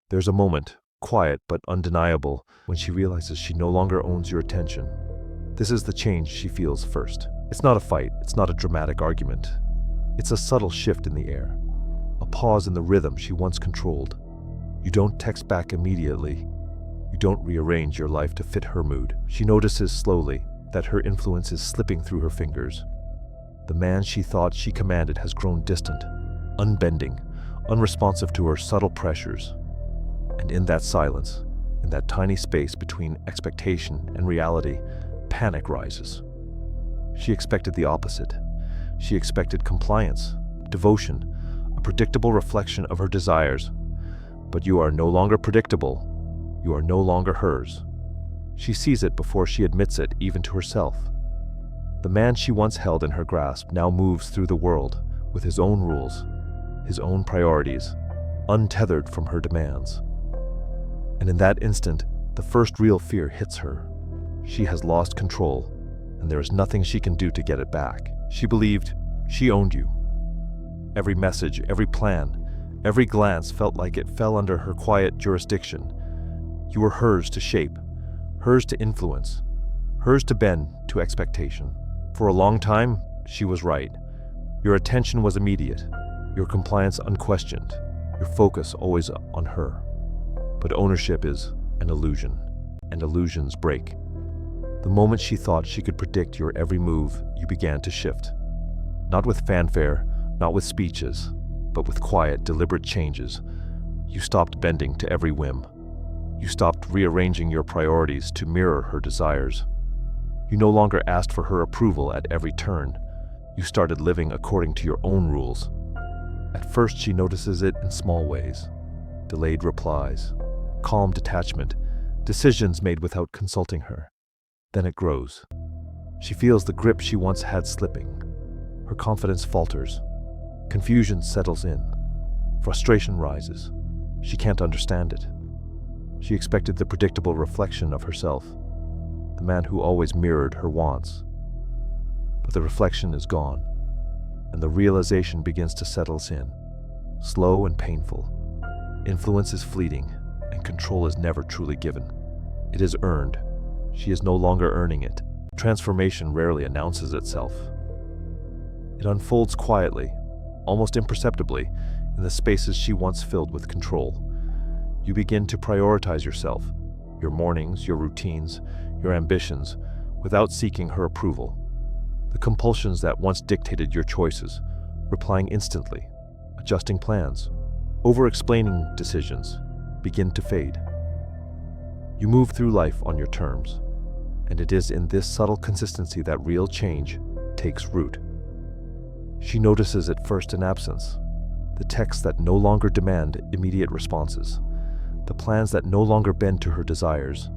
There's a moment, quiet but undeniable, when she realizes she no longer owns your attention. This is the change she feels first. It's not a fight, it's not a dramatic argument. It's a subtle shift in the air, a pause in the rhythm she once controlled. You don't text back immediately. You don't rearrange your life to fit her mood. She notices slowly that her influence is slipping through her fingers. The man she thought she commanded has grown distant, unbending, unresponsive to her subtle pressures. And in that silence, in that tiny space between expectation and reality, panic rises. She expected the opposite. She expected compliance, devotion, a predictable reflection of her desires. But you are no longer predictable. You are no longer hers. She sees it before she admits it, even to herself. The man she once held in her grasp now moves through the world with his own rules, his own priorities, untethered from her demands. And in that instant, the first real fear hits her. She has lost control, and there is nothing she can do to get it back. She believed she owned you. Every message, every plan, every glance felt like it fell under her quiet jurisdiction. You were hers to shape, hers to influence, hers to bend to expectation. For a long time, she was right. Your attention was immediate, your compliance unquestioned, your focus always on her. But ownership is an illusion, and illusions break. The moment she thought she could predict your every move, you began to shift. Not with fanfare, not with speeches, but with quiet, deliberate changes. You stopped bending to every whim. You stopped rearranging your priorities to mirror her desires. You no longer asked for her approval at every turn. You started living according to your own rules. At first, she notices it in small ways. Delayed replies, calm detachment, decisions made without consulting her. Then it grows. She feels the grip she once had slipping. Her confidence falters. Confusion settles in. Frustration rises. She can't understand it. She expected the predictable reflection of herself, the man who always mirrored her wants. But the reflection is gone, and the realization begins to settle in, slow and painful. Influence is fleeting, and control is never truly given. It is earned. She is no longer earning it. Transformation rarely announces itself. It unfolds quietly, almost imperceptibly, in the spaces she once filled with control. You begin to prioritize yourself, your mornings, your routines, your ambitions, without seeking her approval. The compulsions that once dictated your choices, replying instantly, adjusting plans, over-explaining decisions, begin to fade. You move through life on your terms, and it is in this subtle consistency that real change takes root. She notices it first in absence, the texts that no longer demand immediate responses, the plans that no longer bend to her desires,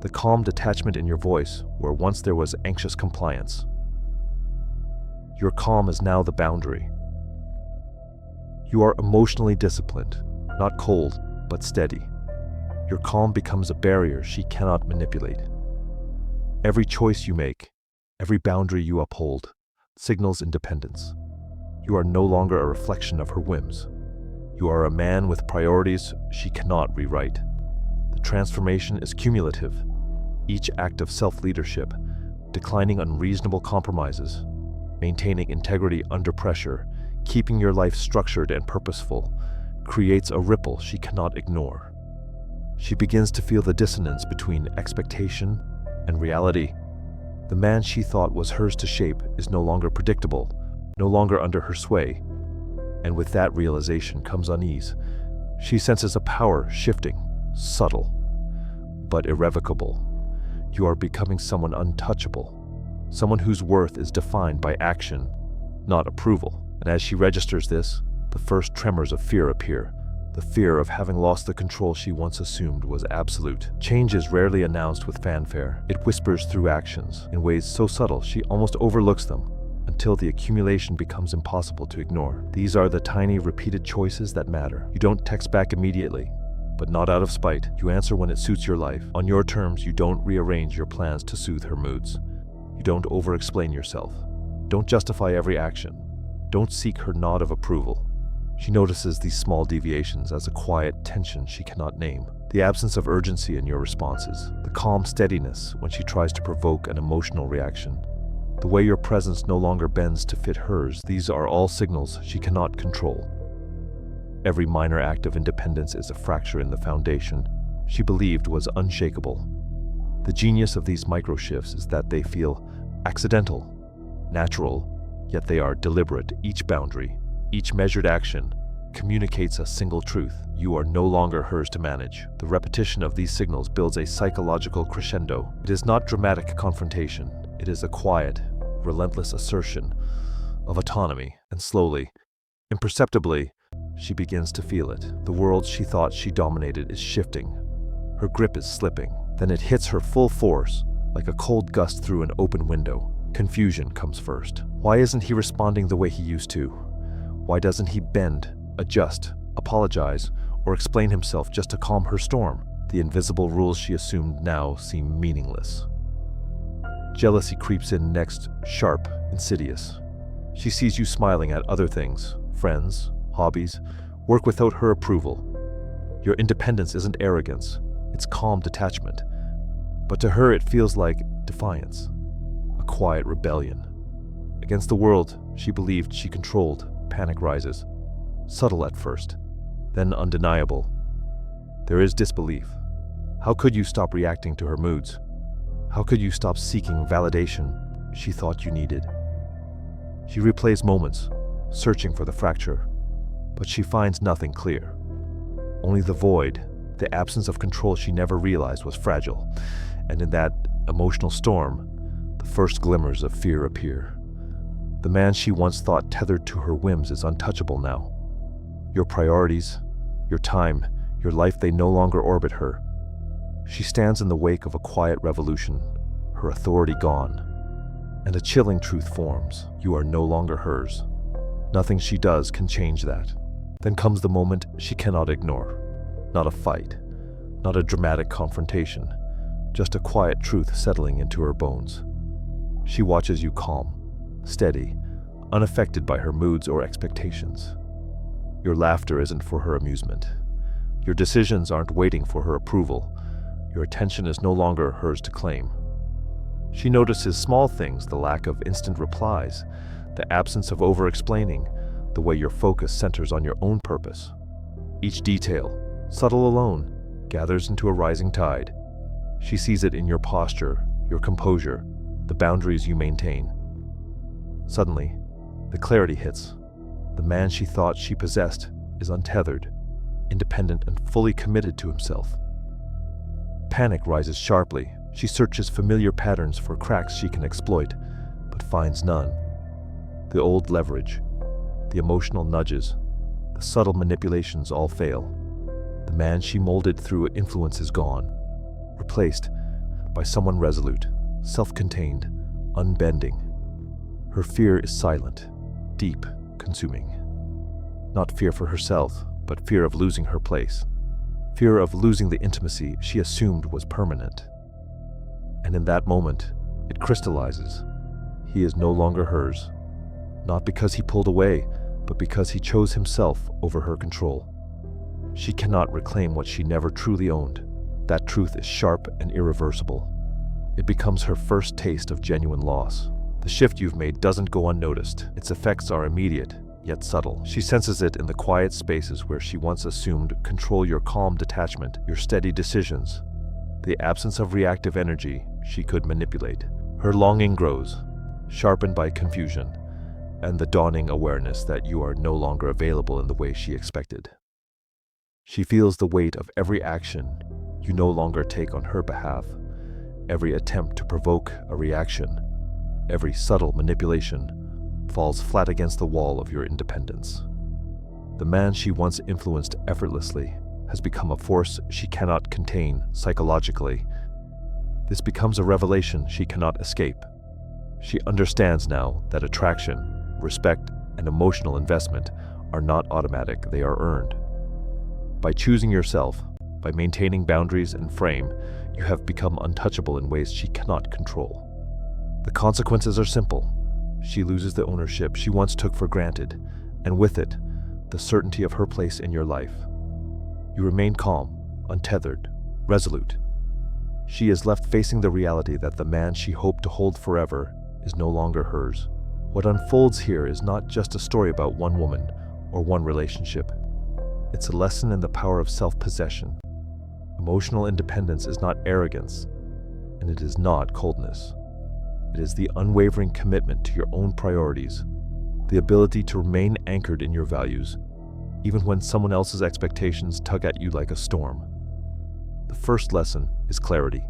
the calm detachment in your voice where once there was anxious compliance. Your calm is now the boundary. You are emotionally disciplined, not cold, but steady. Your calm becomes a barrier she cannot manipulate. Every choice you make, every boundary you uphold, signals independence. You are no longer a reflection of her whims. You are a man with priorities she cannot rewrite. The transformation is cumulative. Each act of self-leadership, declining unreasonable compromises, maintaining integrity under pressure, keeping your life structured and purposeful, creates a ripple she cannot ignore. She begins to feel the dissonance between expectation and reality. The man she thought was hers to shape is no longer predictable, no longer under her sway. And with that realization comes unease. She senses a power shifting, subtle, but irrevocable. You are becoming someone untouchable, someone whose worth is defined by action, not approval. And as she registers this, the first tremors of fear appear. The fear of having lost the control she once assumed was absolute. Change is rarely announced with fanfare. It whispers through actions in ways so subtle she almost overlooks them, until the accumulation becomes impossible to ignore. These are the tiny, repeated choices that matter. You don't text back immediately, but not out of spite. You answer when it suits your life. On your terms, you don't rearrange your plans to soothe her moods. You don't over-explain yourself. Don't justify every action. Don't seek her nod of approval. She notices these small deviations as a quiet tension she cannot name. The absence of urgency in your responses, the calm steadiness when she tries to provoke an emotional reaction, the way your presence no longer bends to fit hers, these are all signals she cannot control. Every minor act of independence is a fracture in the foundation she believed was unshakable. The genius of these micro-shifts is that they feel accidental, natural, yet they are deliberate. Each boundary, each measured action, communicates a single truth. You are no longer hers to manage. The repetition of these signals builds a psychological crescendo. It is not dramatic confrontation. It is a quiet, relentless assertion of autonomy, and slowly, imperceptibly, she begins to feel it. The world she thought she dominated is shifting. Her grip is slipping. Then it hits her full force, like a cold gust through an open window. Confusion comes first. Why isn't he responding the way he used to? Why doesn't he bend, adjust, apologize, or explain himself just to calm her storm? The invisible rules she assumed now seem meaningless. Jealousy creeps in next, sharp, insidious. She sees you smiling at other things, friends, hobbies, work without her approval. Your independence isn't arrogance, it's calm detachment. But to her it feels like defiance, a quiet rebellion. Against the world she believed she controlled, panic rises. Subtle at first, then undeniable. There is disbelief. How could you stop reacting to her moods? How could you stop seeking validation she thought you needed? She replays moments, searching for the fracture, but she finds nothing clear. Only the void, the absence of control she never realized was fragile, and in that emotional storm, the first glimmers of fear appear. The man she once thought tethered to her whims is untouchable now. Your priorities, your time, your life, they no longer orbit her. She stands in the wake of a quiet revolution, her authority gone, and a chilling truth forms. You are no longer hers. Nothing she does can change that. Then comes the moment she cannot ignore. Not a fight, not a dramatic confrontation, just a quiet truth settling into her bones. She watches you calm, steady, unaffected by her moods or expectations. Your laughter isn't for her amusement. Your decisions aren't waiting for her approval. Your attention is no longer hers to claim. She notices small things, the lack of instant replies, the absence of over-explaining, the way your focus centers on your own purpose. Each detail, subtle alone, gathers into a rising tide. She sees it in your posture, your composure, the boundaries you maintain. Suddenly, the clarity hits. The man she thought she possessed is untethered, independent, and fully committed to himself. Panic rises sharply. She searches familiar patterns for cracks she can exploit, but finds none. The old leverage, the emotional nudges, the subtle manipulations all fail. The man she molded through influence is gone, replaced by someone resolute, self-contained, unbending. Her fear is silent, deep, consuming. Not fear for herself, but fear of losing her place. Fear of losing the intimacy she assumed was permanent. And in that moment, it crystallizes. He is no longer hers, not because he pulled away, but because he chose himself over her control. She cannot reclaim what she never truly owned. That truth is sharp and irreversible. It becomes her first taste of genuine loss. The shift you've made doesn't go unnoticed. Its effects are immediate, yet subtle. She senses it in the quiet spaces where she once assumed control, your calm detachment, your steady decisions, the absence of reactive energy she could manipulate. Her longing grows, sharpened by confusion, and the dawning awareness that you are no longer available in the way she expected. She feels the weight of every action you no longer take on her behalf, every attempt to provoke a reaction, every subtle manipulation falls flat against the wall of your independence. The man she once influenced effortlessly has become a force she cannot contain psychologically. This becomes a revelation she cannot escape. She understands now that attraction, respect, and emotional investment are not automatic, they are earned. By choosing yourself, by maintaining boundaries and frame, you have become untouchable in ways she cannot control. The consequences are simple. She loses the ownership she once took for granted, and with it, the certainty of her place in your life. You remain calm, untethered, resolute. She is left facing the reality that the man she hoped to hold forever is no longer hers. What unfolds here is not just a story about one woman or one relationship. It's a lesson in the power of self-possession. Emotional independence is not arrogance, and it is not coldness. It is the unwavering commitment to your own priorities, the ability to remain anchored in your values, even when someone else's expectations tug at you like a storm. The first lesson is clarity.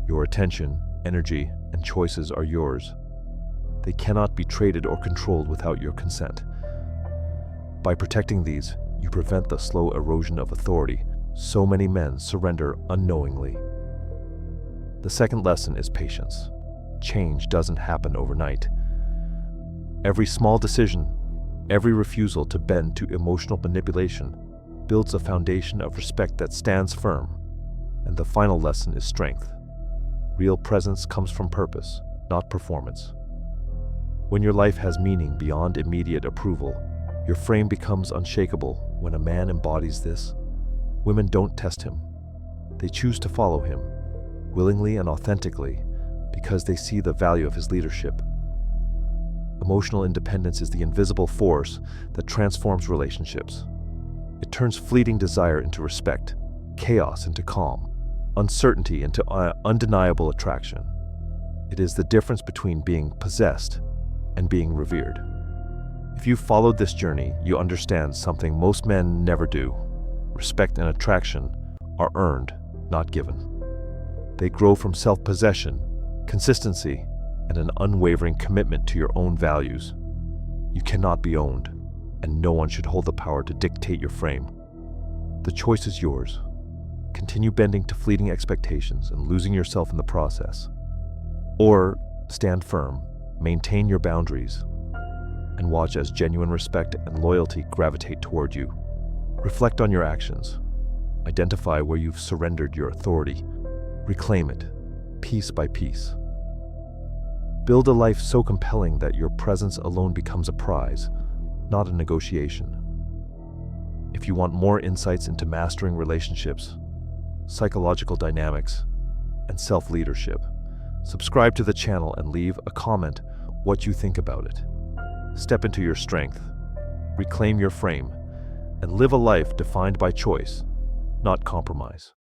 Your attention, energy, and choices are yours. They cannot be traded or controlled without your consent. By protecting these, you prevent the slow erosion of authority so many men surrender unknowingly. The second lesson is patience. Change doesn't happen overnight. Every small decision, every refusal to bend to emotional manipulation builds a foundation of respect that stands firm. And the final lesson is strength. Real presence comes from purpose, not performance. When your life has meaning beyond immediate approval, your frame becomes unshakable. When a man embodies this, women don't test him. They choose to follow him, willingly and authentically, because they see the value of his leadership. Emotional independence is the invisible force that transforms relationships. It turns fleeting desire into respect, chaos into calm, uncertainty into undeniable attraction. It is the difference between being possessed and being revered. If you followed this journey, you understand something most men never do. Respect and attraction are earned, not given. They grow from self-possession, consistency, and an unwavering commitment to your own values. You cannot be owned, and no one should hold the power to dictate your frame. The choice is yours. Continue bending to fleeting expectations and losing yourself in the process. Or stand firm, maintain your boundaries, and watch as genuine respect and loyalty gravitate toward you. Reflect on your actions. Identify where you've surrendered your authority. Reclaim it, piece by piece. Build a life so compelling that your presence alone becomes a prize, not a negotiation. If you want more insights into mastering relationships, psychological dynamics, and self-leadership, subscribe to the channel and leave a comment what you think about it. Step into your strength, reclaim your frame, and live a life defined by choice, not compromise.